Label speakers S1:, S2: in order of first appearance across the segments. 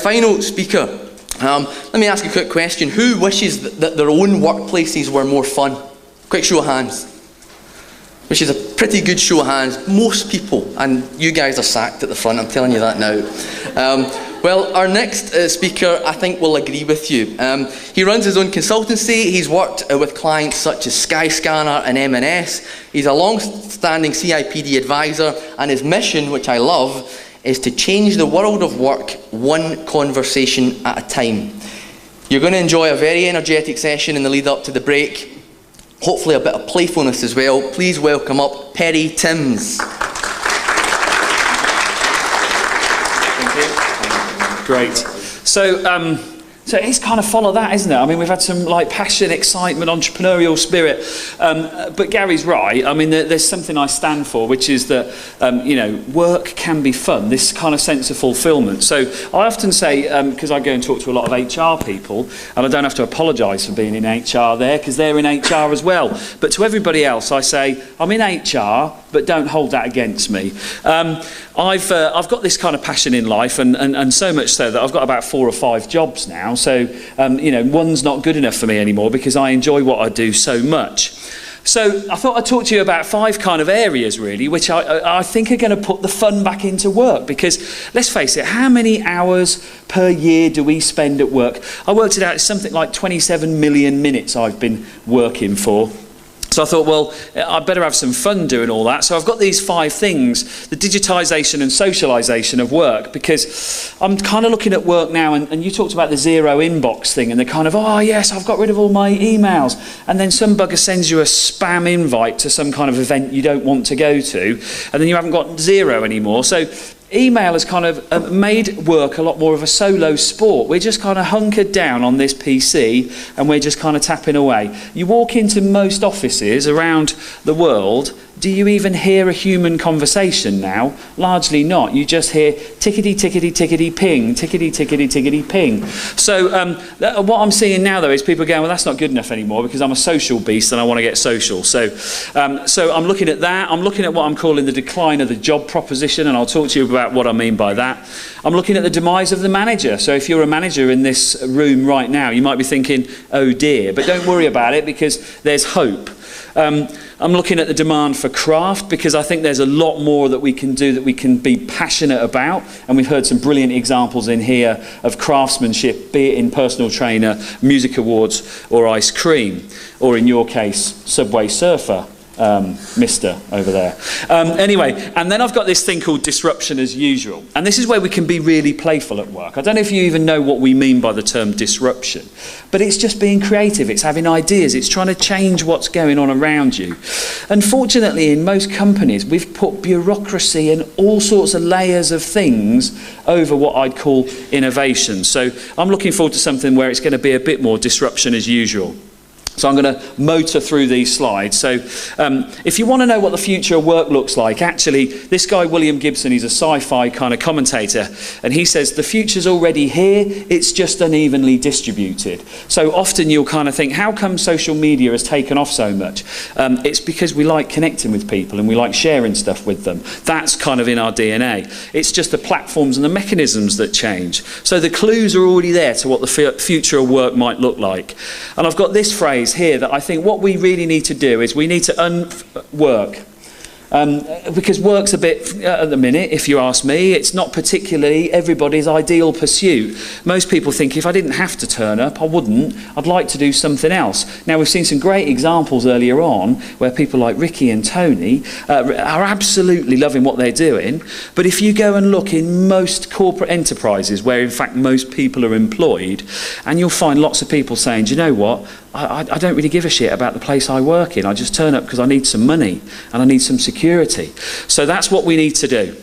S1: final speaker. Let me ask a quick question. Who wishes that their own workplaces were more fun? Quick show of hands. Which is a pretty good show of hands. Most people, and you guys are sacked at the front, I'm telling you that now. Well, our next speaker, I think, will agree with you. He runs his own consultancy. He's worked with clients such as Skyscanner and M&S. He's a long-standing CIPD advisor, and his mission, which I love, is to change the world of work one conversation at a time. You're going to enjoy a very energetic session in the lead up to the break. Hopefully a bit of playfulness as well. Please welcome up Perry Timms.
S2: Great. So it's kind of follow that, isn't it? I mean, we've had some like passion, excitement, entrepreneurial spirit. But Gary's right. I mean, there's something I stand for, which is that, you know, work can be fun, this kind of sense of fulfillment. So I often say, because I go and talk to a lot of HR people, and I don't have to apologise for being in HR there, because they're in HR as well. But to everybody else, I say, I'm in HR, but don't hold that against me. I've got this kind of passion in life, and so much so that I've got about 4 or 5 jobs now. So, you know, one's not good enough for me anymore because I enjoy what I do so much. So I thought I'd talk to you about 5 kind of areas, really, which I think are going to put the fun back into work. Because, let's face it, how many hours per year do we spend at work? I worked it out, it's something like 27 million minutes I've been working for. So I thought, well, I'd better have some fun doing all that. So I've got these 5 things, the digitisation and socialisation of work, because I'm kind of looking at work now, and you talked about the zero inbox thing, and the kind of, oh yes, I've got rid of all my emails. And then some bugger sends you a spam invite to some kind of event you don't want to go to, and then you haven't got zero anymore. So email has kind of made work a lot more of a solo sport. We're just kind of hunkered down on this PC and we're just kind of tapping away. You walk into most offices around the world, do you even hear a human conversation now? Largely not. You just hear tickety, tickety, tickety, ping, tickety, tickety, tickety, ping. So what I'm seeing now, though, is people going, well, that's not good enough anymore because I'm a social beast and I want to get social. So I'm looking at that. I'm looking at what I'm calling the decline of the job proposition, and I'll talk to you about what I mean by that. I'm looking at the demise of the manager. So if you're a manager in this room right now, you might be thinking, oh dear, but don't worry about it because there's hope. I'm looking at the demand for craft because I think there's a lot more that we can do that we can be passionate about, and we've heard some brilliant examples in here of craftsmanship, be it in personal trainer, music awards or ice cream, or in your case, Subway Surfer. Mister over there. Anyway, and then I've got this thing called disruption as usual. And this is where we can be really playful at work. I don't know if you even know what we mean by the term disruption, but it's just being creative. It's having ideas. It's trying to change what's going on around you. Unfortunately, in most companies, we've put bureaucracy and all sorts of layers of things over what I'd call innovation. So I'm looking forward to something where it's going to be a bit more disruption as usual. So I'm going to motor through these slides. So if you want to know what the future of work looks like, actually, this guy, William Gibson, he's a sci-fi kind of commentator, and he says, the future's already here, it's just unevenly distributed. So often you'll kind of think, how come social media has taken off so much? It's because we like connecting with people and we like sharing stuff with them. That's kind of in our DNA. It's just the platforms and the mechanisms that change. So the clues are already there to what the future of work might look like. And I've got this phrase here that I think what we really need to do is we need to unwork. Because work's a bit, at the minute, if you ask me, it's not particularly everybody's ideal pursuit. Most people think if I didn't have to turn up, I wouldn't. I'd like to do something else. Now, we've seen some great examples earlier on where people like Ricky and Tony are absolutely loving what they're doing. But if you go and look in most corporate enterprises where, in fact, most people are employed, and you'll find lots of people saying, do you know what? I don't really give a shit about the place I work in. I just turn up because I need some money and I need some security. So that's what we need to do.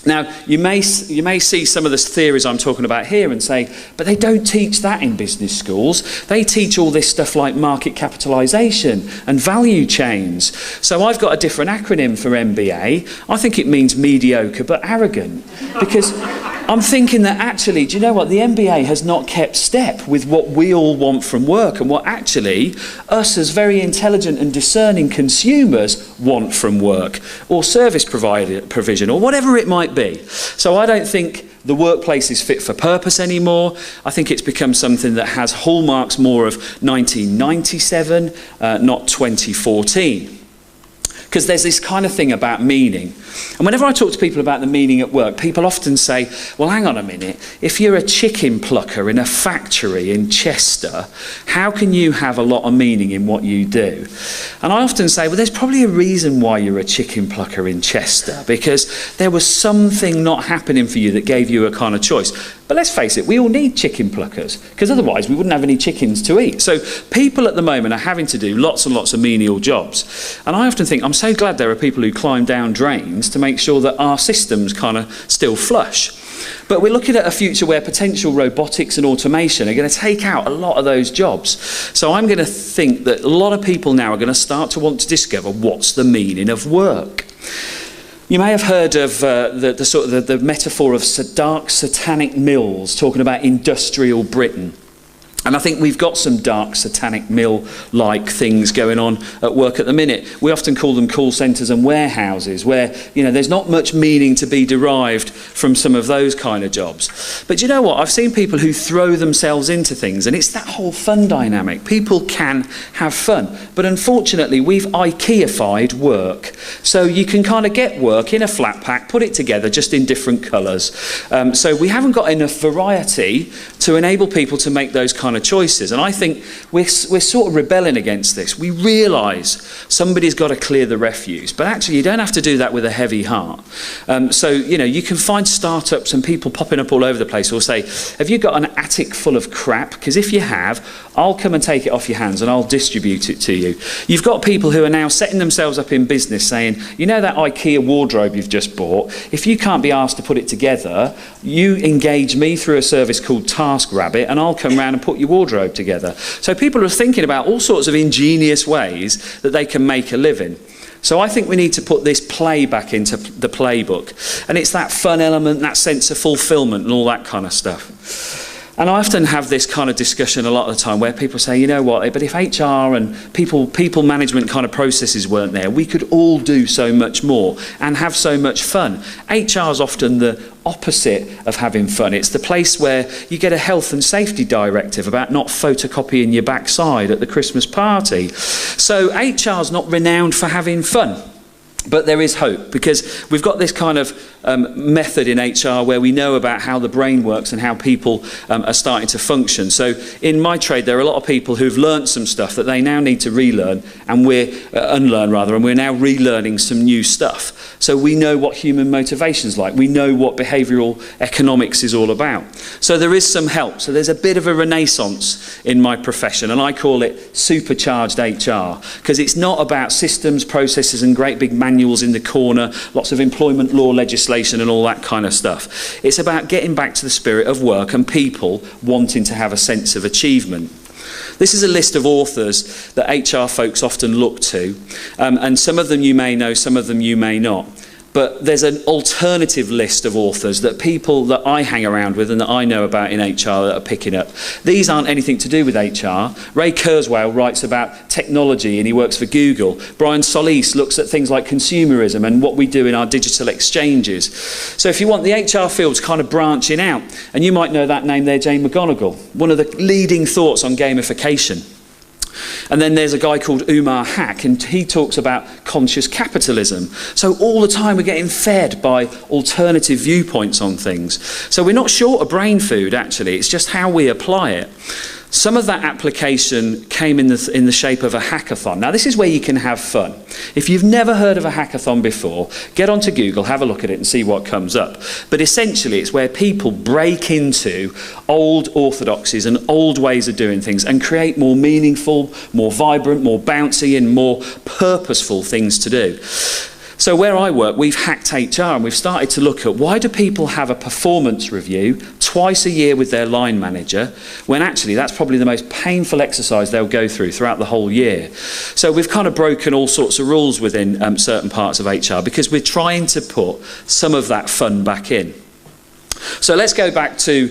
S2: Now, you may see some of the theories I'm talking about here and say, but they don't teach that in business schools. They teach all this stuff like market capitalisation and value chains. So I've got a different acronym for MBA. I think it means mediocre but arrogant. Because I'm thinking that actually, do you know what? The MBA has not kept step with what we all want from work and what actually us as very intelligent and discerning consumers want from work or service provision or whatever it might be. So I don't think the workplace is fit for purpose anymore. I think it's become something that has hallmarks more of 1997, not 2014. Because there's this kind of thing about meaning. And whenever I talk to people about the meaning at work, people often say, well, hang on a minute, if you're a chicken plucker in a factory in Chester, how can you have a lot of meaning in what you do? And I often say, well, there's probably a reason why you're a chicken plucker in Chester, because there was something not happening for you that gave you a kind of choice. But let's face it, we all need chicken pluckers, because otherwise we wouldn't have any chickens to eat. So people at the moment are having to do lots and lots of menial jobs. And I often think, I'm so glad there are people who climb down drains to make sure that our systems kind of still flush. But we're looking at a future where potential robotics and automation are going to take out a lot of those jobs. So I'm going to think that a lot of people now are going to start to want to discover what's the meaning of work. You may have heard of the metaphor of dark satanic mills, talking about industrial Britain. And I think we've got some dark satanic mill-like things going on at work at the minute. We often call them call centres and warehouses, where, you know, there's not much meaning to be derived from some of those kind of jobs. But you know what? I've seen people who throw themselves into things, and it's that whole fun dynamic. People can have fun. But unfortunately, we've IKEA-fied work. So you can kind of get work in a flat pack, put it together just in different colours. So we haven't got enough variety to enable people to make those kind of choices. And I think we're sort of rebelling against this. We realise somebody's got to clear the refuse, but actually you don't have to do that with a heavy heart. So, you know, you can find startups and people popping up all over the place who will say, have you got an attic full of crap? Because if you have, I'll come and take it off your hands and I'll distribute it to you. You've got people who are now setting themselves up in business saying, you know that IKEA wardrobe you've just bought, if you can't be asked to put it together, you engage me through a service called TaskRabbit and I'll come round and put your wardrobe together. So people are thinking about all sorts of ingenious ways that they can make a living. So I think we need to put this play back into the playbook. And it's that fun element, that sense of fulfilment and all that kind of stuff. And I often have this kind of discussion a lot of the time where people say, you know what, but if HR and people management kind of processes weren't there, we could all do so much more and have so much fun. HR is often the opposite of having fun. It's the place where you get a health and safety directive about not photocopying your backside at the Christmas party. So HR is not renowned for having fun. But there is hope, because we've got this kind of method in HR where we know about how the brain works and how people are starting to function. So in my trade, there are a lot of people who've learnt some stuff that they now need to relearn, and unlearn rather, and we're now relearning some new stuff. So we know what human motivation's like. We know what behavioural economics is all about. So there is some help. So there's a bit of a renaissance in my profession, and I call it supercharged HR, because it's not about systems, processes and great big manuals in the corner, lots of employment law legislation and all that kind of stuff. It's about getting back to the spirit of work and people wanting to have a sense of achievement. This is a list of authors that HR folks often look to, and some of them you may know, some of them you may not. But there's an alternative list of authors that people that I hang around with and that I know about in HR that are picking up. These aren't anything to do with HR. Ray Kurzweil writes about technology and he works for Google. Brian Solis looks at things like consumerism and what we do in our digital exchanges. So if you want, the HR field's kind of branching out. And you might know that name there, Jane McGonigal, one of the leading thoughts on gamification. And then there's a guy called Umar Hack, and he talks about conscious capitalism. So all the time we're getting fed by alternative viewpoints on things. So we're not short of brain food, actually. It's just how we apply it. Some of that application came in the shape of a hackathon. Now, this is where you can have fun. If you've never heard of a hackathon before, get onto Google, have a look at it and see what comes up. But essentially, it's where people break into old orthodoxies and old ways of doing things and create more meaningful, more vibrant, more bouncy and more purposeful things to do. So where I work, we've hacked HR and we've started to look at why do people have a performance review twice a year with their line manager, when actually that's probably the most painful exercise they'll go through throughout the whole year. So we've kind of broken all sorts of rules within certain parts of HR because we're trying to put some of that fun back in. So let's go back to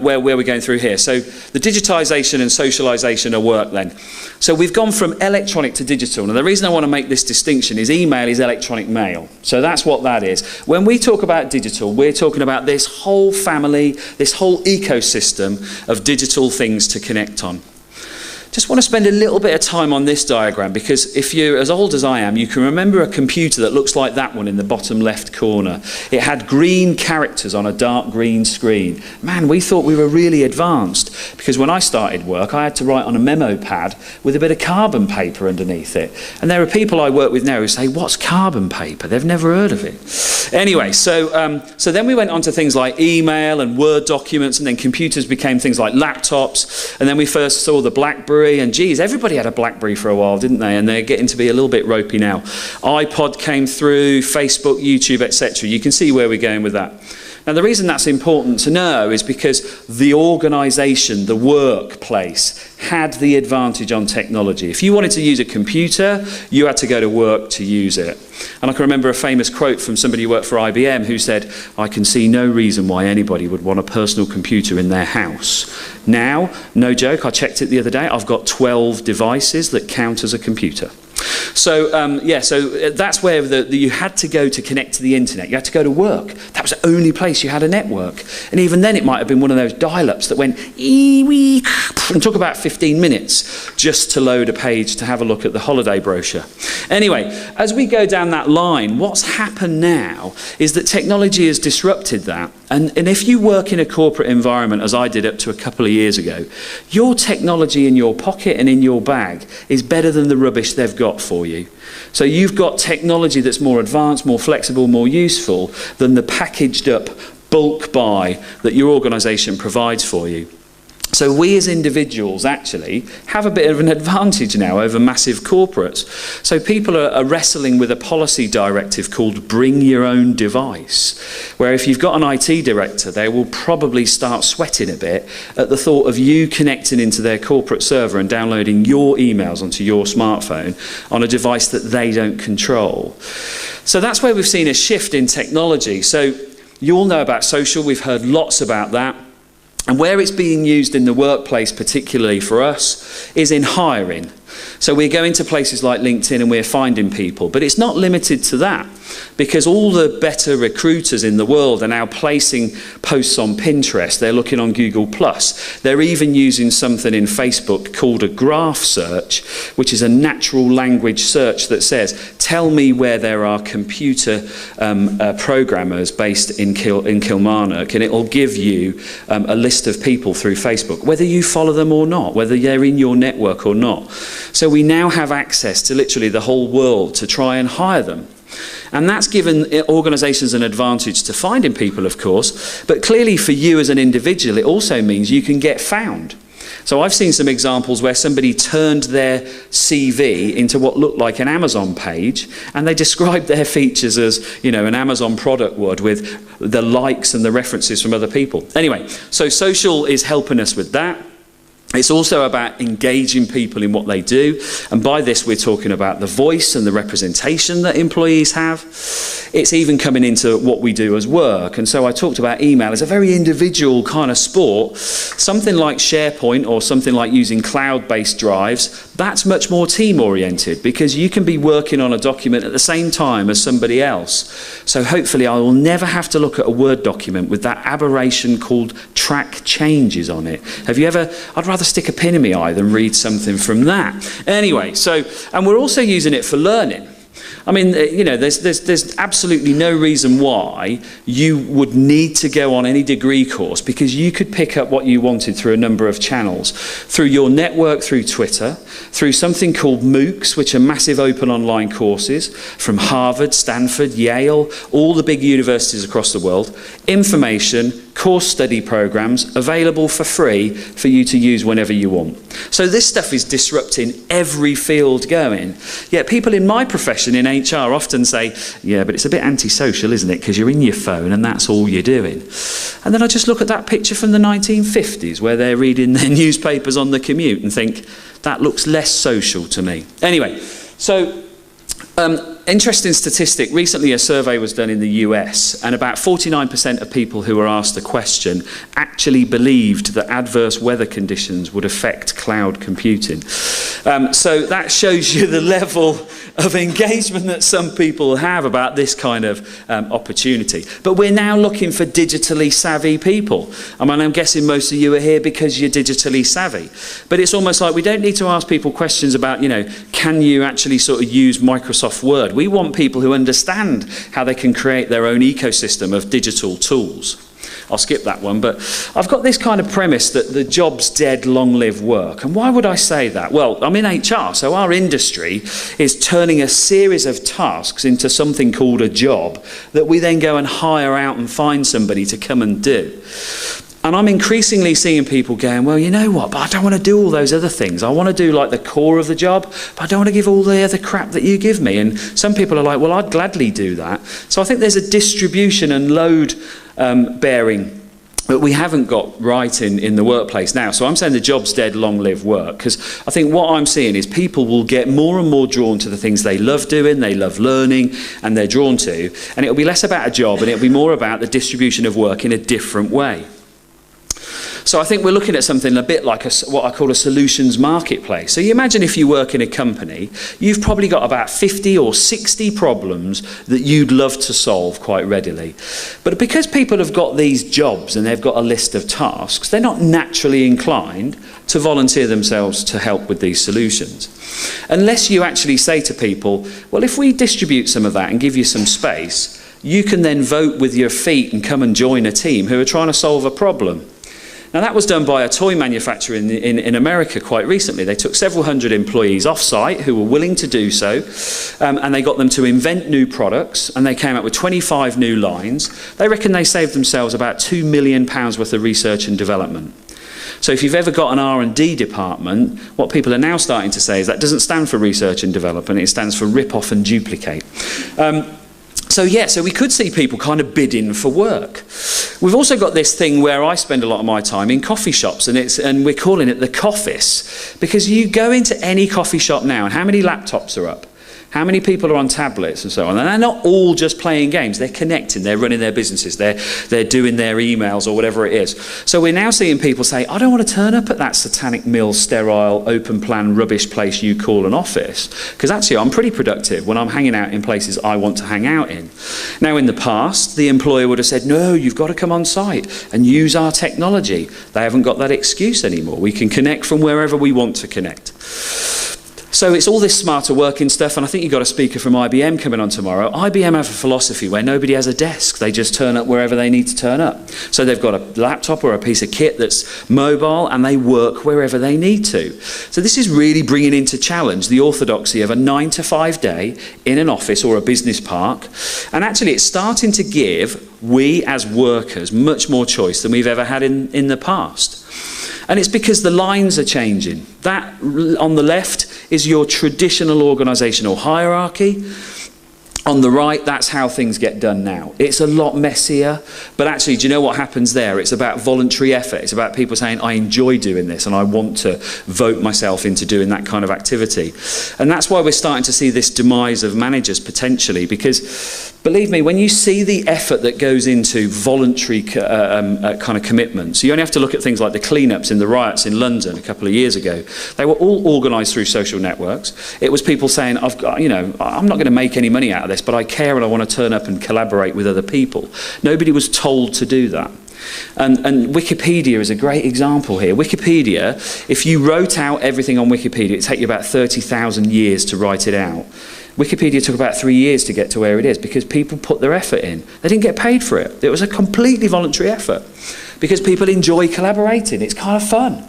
S2: where we're going through here. So the digitisation and socialisation of work then. So we've gone from electronic to digital. Now the reason I want to make this distinction is email is electronic mail. So that's what that is. When we talk about digital, we're talking about this whole family, this whole ecosystem of digital things to connect on. Just want to spend a little bit of time on this diagram, because if you're as old as I am, you can remember a computer that looks like that one in the bottom left corner. It had green characters on a dark green screen. Man, we thought we were really advanced, because when I started work, I had to write on a memo pad with a bit of carbon paper underneath it. And there are people I work with now who say, what's carbon paper? They've never heard of it. Anyway, so then we went on to things like email and Word documents, and then computers became things like laptops, and then we first saw the BlackBerry. And geez, everybody had a BlackBerry for a while, didn't they? And they're getting to be a little bit ropey now. iPod came through, Facebook, YouTube, etc. You can see where we're going with that. Now, the reason that's important to know is because the organisation, the workplace, had the advantage on technology. If you wanted to use a computer, you had to go to work to use it. And I can remember a famous quote from somebody who worked for IBM who said, "I can see no reason why anybody would want a personal computer in their house." Now, no joke, I checked it the other day, I've got 12 devices that count as a computer. So, so that's where you had to go to connect to the internet. You had to go to work. That was the only place you had a network. And even then it might have been one of those dial-ups that went ee-wee, and took about 15 minutes just to load a page to have a look at the holiday brochure. Anyway, as we go down that line, what's happened now is that technology has disrupted that. And if you work in a corporate environment, as I did up to a couple of years ago, your technology in your pocket and in your bag is better than the rubbish they've got for you. So you've got technology that's more advanced, more flexible, more useful than the packaged up bulk buy that your organisation provides for you. So we as individuals actually have a bit of an advantage now over massive corporates. So people are wrestling with a policy directive called Bring Your Own Device, where if you've got an IT director, they will probably start sweating a bit at the thought of you connecting into their corporate server and downloading your emails onto your smartphone on a device that they don't control. So that's where we've seen a shift in technology. So you all know about social, we've heard lots about that. And where it's being used in the workplace, particularly for us, is in hiring. So we're going to places like LinkedIn and we're finding people. But it's not limited to that, because all the better recruiters in the world are now placing posts on Pinterest. They're looking on Google+. They're even using something in Facebook called a graph search, which is a natural language search that says, tell me where there are computer programmers based in Kilmarnock, and it will give you a list of people through Facebook, whether you follow them or not, whether they're in your network or not. So we now have access to literally the whole world to try and hire them. And that's given organisations an advantage to finding people, of course, but clearly for you as an individual, it also means you can get found. So I've seen some examples where somebody turned their CV into what looked like an Amazon page, and they described their features as, you know, an Amazon product would, with the likes and the references from other people. Anyway, so social is helping us with that. It's also about engaging people in what they do, and by this we're talking about the voice and the representation that employees have. It's even coming into what we do as work, and so I talked about email as a very individual kind of sport. Something like SharePoint or something like using cloud-based drives, that's much more team-oriented, because you can be working on a document at the same time as somebody else. So hopefully I will never have to look at a Word document with that aberration called track changes on it. Have you ever? I'd rather stick a pin in my eye than read something from that. Anyway, so, and we're also using it for learning. I mean, you know, there's absolutely no reason why you would need to go on any degree course, because you could pick up what you wanted through a number of channels. Through your network, through Twitter, through something called MOOCs, which are massive open online courses from Harvard, Stanford, Yale, all the big universities across the world. Information, course study programs available for free for you to use whenever you want. So this stuff is disrupting every field going. Yet people in my profession in HR often say, yeah, but it's a bit antisocial, isn't it? Because you're in your phone and that's all you're doing. And then I just look at that picture from the 1950s where they're reading their newspapers on the commute and think, that looks less social to me. Anyway, so Interesting statistic. Recently, a survey was done in the US, and about 49% of people who were asked the question actually believed that adverse weather conditions would affect cloud computing. So that shows you the level of engagement that some people have about this kind of opportunity. But we're now looking for digitally savvy people. I mean, I'm guessing most of you are here because you're digitally savvy. But it's almost like we don't need to ask people questions about, can you actually sort of use Microsoft Word? We want people who understand how they can create their own ecosystem of digital tools. I'll skip that one, but I've got this kind of premise that the job's dead, long live work. And why would I say that? Well, I'm in HR, so our industry is turning a series of tasks into something called a job that we then go and hire out and find somebody to come and do. And I'm increasingly seeing people going, well, you know what, but I don't want to do all those other things. I want to do like the core of the job, but I don't want to give all the other crap that you give me. And some people are like, well, I'd gladly do that. So I think there's a distribution and load bearing that we haven't got right in the workplace now. So I'm saying the job's dead, long live work, because I think what I'm seeing is people will get more and more drawn to the things they love doing, they love learning, and they're drawn to. And it'll be less about a job, and it'll be more about the distribution of work in a different way. So I think we're looking at something a bit like what I call a solutions marketplace. So you imagine if you work in a company, you've probably got about 50 or 60 problems that you'd love to solve quite readily. But because people have got these jobs and they've got a list of tasks, they're not naturally inclined to volunteer themselves to help with these solutions. Unless you actually say to people, well, if we distribute some of that and give you some space, you can then vote with your feet and come and join a team who are trying to solve a problem. Now that was done by a toy manufacturer in America quite recently. They took several hundred employees off-site who were willing to do so, and they got them to invent new products, and they came up with 25 new lines. They reckon they saved themselves about £2 million worth of research and development. So if you've ever got an R&D department, what people are now starting to say is that doesn't stand for research and development, it stands for rip off and duplicate. So we could see people kind of bidding for work. We've also got this thing where I spend a lot of my time in coffee shops, and we're calling it the Coffice, because you go into any coffee shop now, and how many laptops are up? How many people are on tablets and so on? And they're not all just playing games. They're connecting, they're running their businesses, they're doing their emails or whatever it is. So we're now seeing people say, I don't want to turn up at that satanic mill, sterile, open plan, rubbish place you call an office, because actually I'm pretty productive when I'm hanging out in places I want to hang out in. Now in the past, the employer would have said, no, you've got to come on site and use our technology. They haven't got that excuse anymore. We can connect from wherever we want to connect. So it's all this smarter working stuff, and I think you've got a speaker from IBM coming on tomorrow. IBM have a philosophy where nobody has a desk. They just turn up wherever they need to turn up. So they've got a laptop or a piece of kit that's mobile, and they work wherever they need to. So this is really bringing into challenge the orthodoxy of a 9-to-5 day in an office or a business park. And actually it's starting to give we as workers much more choice than we've ever had in the past. And it's because the lines are changing. That on the left is your traditional organisational hierarchy. On the right, that's how things get done now. It's a lot messier, but actually, do you know what happens there? It's about voluntary effort. It's about people saying, I enjoy doing this and I want to vote myself into doing that kind of activity. And that's why we're starting to see this demise of managers potentially, because believe me, when you see the effort that goes into voluntary kind of commitments, you only have to look at things like the cleanups in the riots in London a couple of years ago. They were all organised through social networks. It was people saying, I'm not going to make any money out of this, but I care and I want to turn up and collaborate with other people. Nobody was told to do that. And Wikipedia is a great example here. Wikipedia, if you wrote out everything on Wikipedia, it'd take you about 30,000 years to write it out. Wikipedia took about 3 years to get to where it is because people put their effort in. They didn't get paid for it. It was a completely voluntary effort because people enjoy collaborating. It's kind of fun.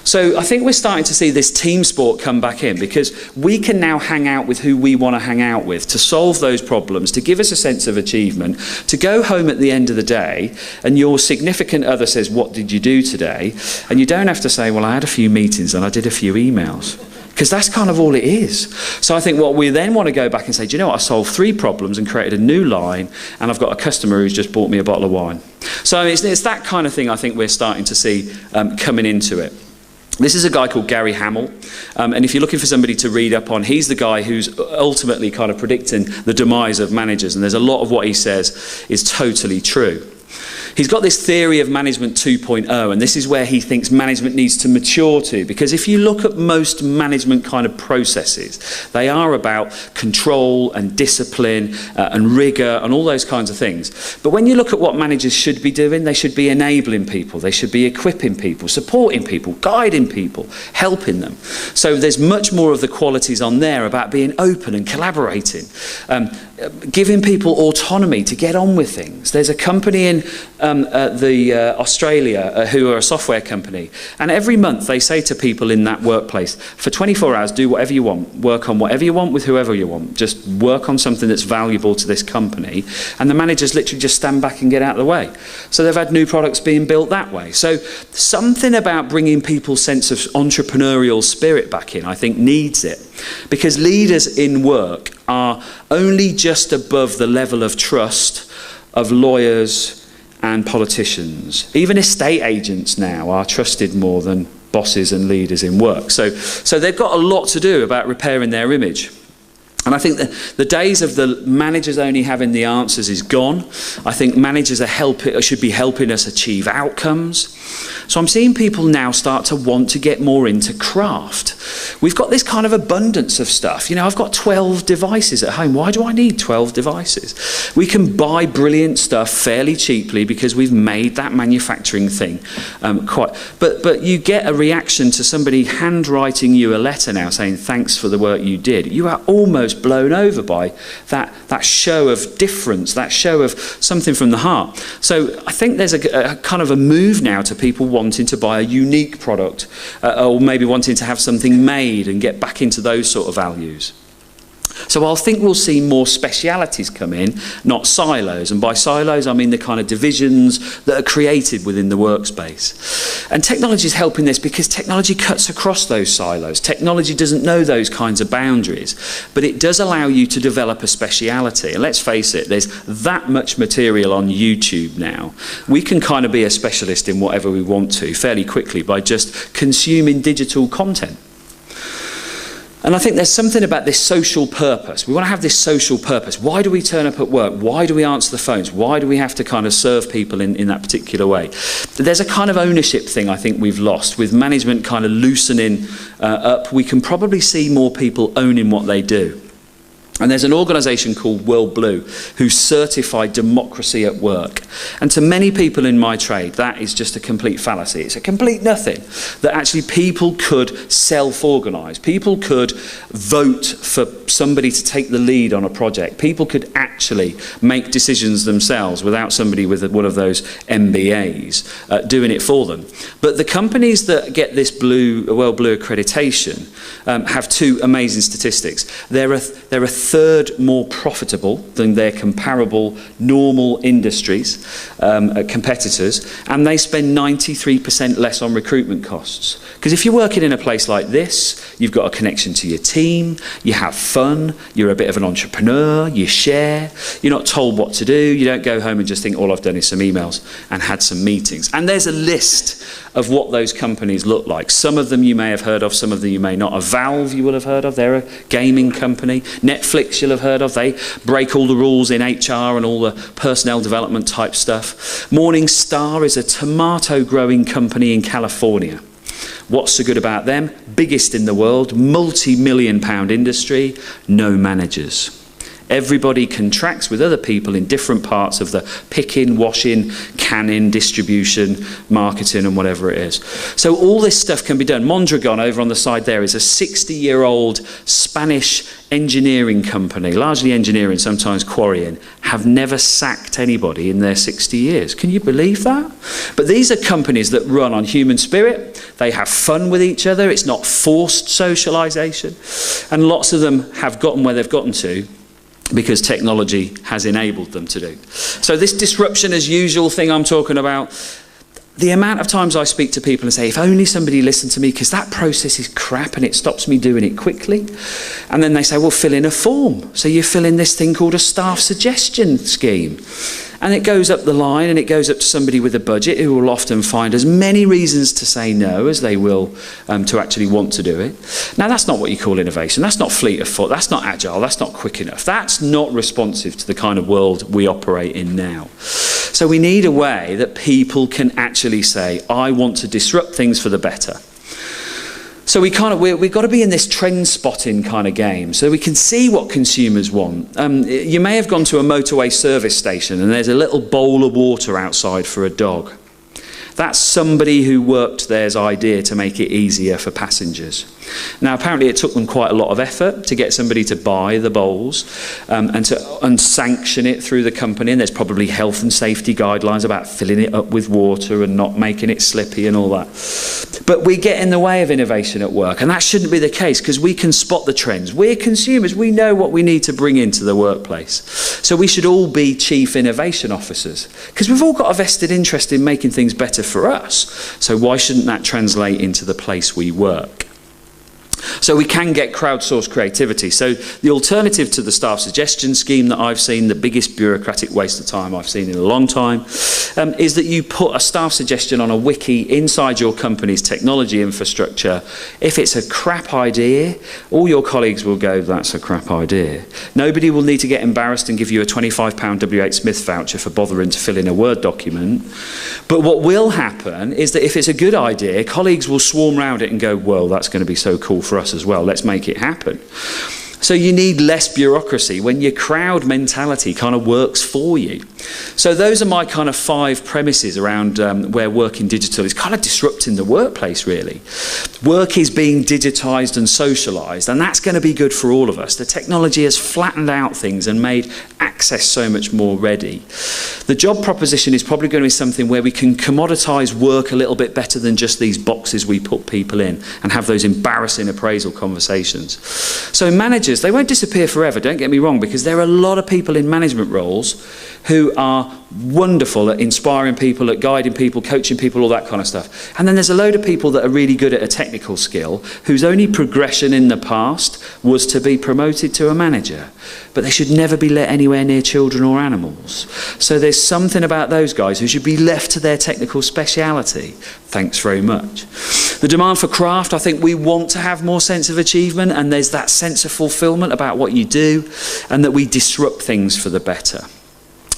S2: So I think we're starting to see this team sport come back in because we can now hang out with who we want to hang out with to solve those problems, to give us a sense of achievement, to go home at the end of the day and your significant other says, what did you do today? And you don't have to say, well, I had a few meetings and I did a few emails. Because that's kind of all it is. So I think what we then want to go back and say, do you know what, I solved 3 problems and created a new line and I've got a customer who's just bought me a bottle of wine. So it's that kind of thing I think we're starting to see coming into it. This is a guy called Gary Hamel, and if you're looking for somebody to read up on, he's the guy who's ultimately kind of predicting the demise of managers, and there's a lot of what he says is totally true. He's got this theory of management 2.0, and this is where he thinks management needs to mature to, because if you look at most management kind of processes, they are about control and discipline and rigour and all those kinds of things. But when you look at what managers should be doing, they should be enabling people, they should be equipping people, supporting people, guiding people, helping them. So there's much more of the qualities on there about being open and collaborating, giving people autonomy to get on with things. There's a company in Australia who are a software company, and every month they say to people in that workplace, for 24 hours do whatever you want, work on whatever you want with whoever you want, just work on something that's valuable to this company, and the managers literally just stand back and get out of the way. So they've had new products being built that way. So something about bringing people's sense of entrepreneurial spirit back in, I think, needs it, because leaders in work are only just above the level of trust of lawyers and politicians. Even estate agents now are trusted more than bosses and leaders in work. So they've got a lot to do about repairing their image. And I think that the days of the managers only having the answers is gone. I think managers should be helping us achieve outcomes. So I'm seeing people now start to want to get more into craft. We've got this kind of abundance of stuff. You know, I've got 12 devices at home. Why do I need 12 devices? We can buy brilliant stuff fairly cheaply because we've made that manufacturing thing But you get a reaction to somebody handwriting you a letter now saying thanks for the work you did. You are almost blown over by that show of difference, that show of something from the heart. So I think there's a kind of a move now to people wanting to buy a unique product, or maybe wanting to have something made and get back into those sort of values. So I think we'll see more specialities come in, not silos. And by silos, I mean the kind of divisions that are created within the workspace. And technology is helping this because technology cuts across those silos. Technology doesn't know those kinds of boundaries, but it does allow you to develop a speciality. And let's face it, there's that much material on YouTube now. We can kind of be a specialist in whatever we want to fairly quickly by just consuming digital content. And I think there's something about this social purpose. We want to have this social purpose. Why do we turn up at work? Why do we answer the phones? Why do we have to kind of serve people in that particular way? There's a kind of ownership thing I think we've lost. With management kind of loosening up, we can probably see more people owning what they do. And there's an organisation called World Blue who certify democracy at work. And to many people in my trade, that is just a complete fallacy. It's a complete nothing. That actually people could self-organise. People could vote for somebody to take the lead on a project. People could actually make decisions themselves without somebody with one of those MBAs doing it for them. But the companies that get this World Blue accreditation have two amazing statistics. They're a third more profitable than their comparable normal industries, competitors, and they spend 93% less on recruitment costs. Because if you're working in a place like this, you've got a connection to your team, you have fun, you're a bit of an entrepreneur, you share, you're not told what to do, you don't go home and just think all I've done is some emails and had some meetings. And there's a list of what those companies look like. Some of them you may have heard of, some of them you may not. A Valve you will have heard of, they're a gaming company. Netflix you'll have heard of, they break all the rules in HR and all the personnel development type stuff. Morningstar is a tomato growing company in California. What's so good about them? Biggest in the world, multi-million-pound industry, no managers. Everybody contracts with other people in different parts of the picking, washing, canning, distribution, marketing, and whatever it is. So all this stuff can be done. Mondragon over on the side there is a 60-year-old Spanish engineering company, largely engineering, sometimes quarrying, have never sacked anybody in their 60 years. Can you believe that? But these are companies that run on human spirit. They have fun with each other. It's not forced socialisation. And lots of them have gotten where they've gotten to because technology has enabled them to do. So this disruption as usual thing I'm talking about, the amount of times I speak to people and say, if only somebody listened to me, because that process is crap and it stops me doing it quickly. And then they say, well, fill in a form. So you fill in this thing called a staff suggestion scheme. And it goes up the line and it goes up to somebody with a budget who will often find as many reasons to say no as they will to actually want to do it. Now, that's not what you call innovation. That's not fleet of foot. That's not agile. That's not quick enough. That's not responsive to the kind of world we operate in now. So we need a way that people can actually say, I want to disrupt things for the better. So we've got to be in this trend spotting kind of game so we can see what consumers want. You may have gone to a motorway service station and there's a little bowl of water outside for a dog. That's somebody who worked their's idea to make it easier for passengers. Now, apparently it took them quite a lot of effort to get somebody to buy the bowls and to sanction it through the company. And there's probably health and safety guidelines about filling it up with water and not making it slippy and all that. But we get in the way of innovation at work, and that shouldn't be the case because we can spot the trends. We're consumers. We know what we need to bring into the workplace. So we should all be chief innovation officers because we've all got a vested interest in making things better for us. So why shouldn't that translate into the place we work? So we can get crowdsourced creativity. So the alternative to the staff suggestion scheme that I've seen, the biggest bureaucratic waste of time I've seen in a long time, is that you put a staff suggestion on a wiki inside your company's technology infrastructure. If it's a crap idea, all your colleagues will go, that's a crap idea. Nobody will need to get embarrassed and give you a £25 W.H. Smith voucher for bothering to fill in a Word document. But what will happen is that if it's a good idea, colleagues will swarm around it and go, well, that's going to be so cool for us as well. Let's make it happen. So you need less bureaucracy when your crowd mentality kind of works for you. So those are my kind of 5 premises around where working digital is kind of disrupting the workplace, really. Work is being digitised and socialised, and that's going to be good for all of us. The technology has flattened out things and made access so much more ready. The job proposition is probably going to be something where we can commoditise work a little bit better than just these boxes we put people in and have those embarrassing appraisal conversations. So managers, they won't disappear forever, don't get me wrong, because there are a lot of people in management roles who are wonderful at inspiring people, at guiding people, coaching people, all that kind of stuff. And then there's a load of people that are really good at a technical skill whose only progression in the past was to be promoted to a manager. But they should never be let anywhere near children or animals. So there's something about those guys who should be left to their technical speciality. Thanks very much. The demand for craft, I think we want to have more sense of achievement, and there's that sense of fulfillment about what you do, and that we disrupt things for the better.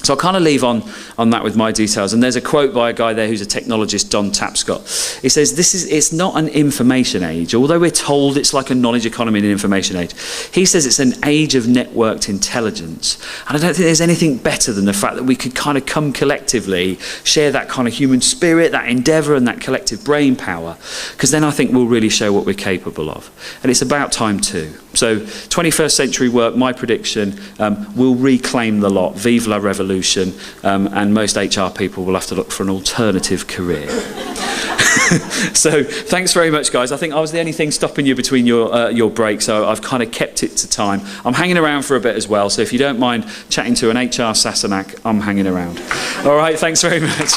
S2: So I'll kind of leave on that with my details. And there's a quote by a guy there who's a technologist, Don Tapscott. He says, it's not an information age, although we're told it's like a knowledge economy and an information age. He says it's an age of networked intelligence. And I don't think there's anything better than the fact that we could kind of come collectively, share that kind of human spirit, that endeavour and that collective brain power, because then I think we'll really show what we're capable of. And it's about time too. So 21st century work, my prediction, will reclaim the lot. Vive la revolution. And most HR people will have to look for an alternative career. So thanks very much, guys. I think I was the only thing stopping you between your break, so I've kind of kept it to time. I'm hanging around for a bit as well, so if you don't mind chatting to an HR Sassenach, I'm hanging around. All right, thanks very much.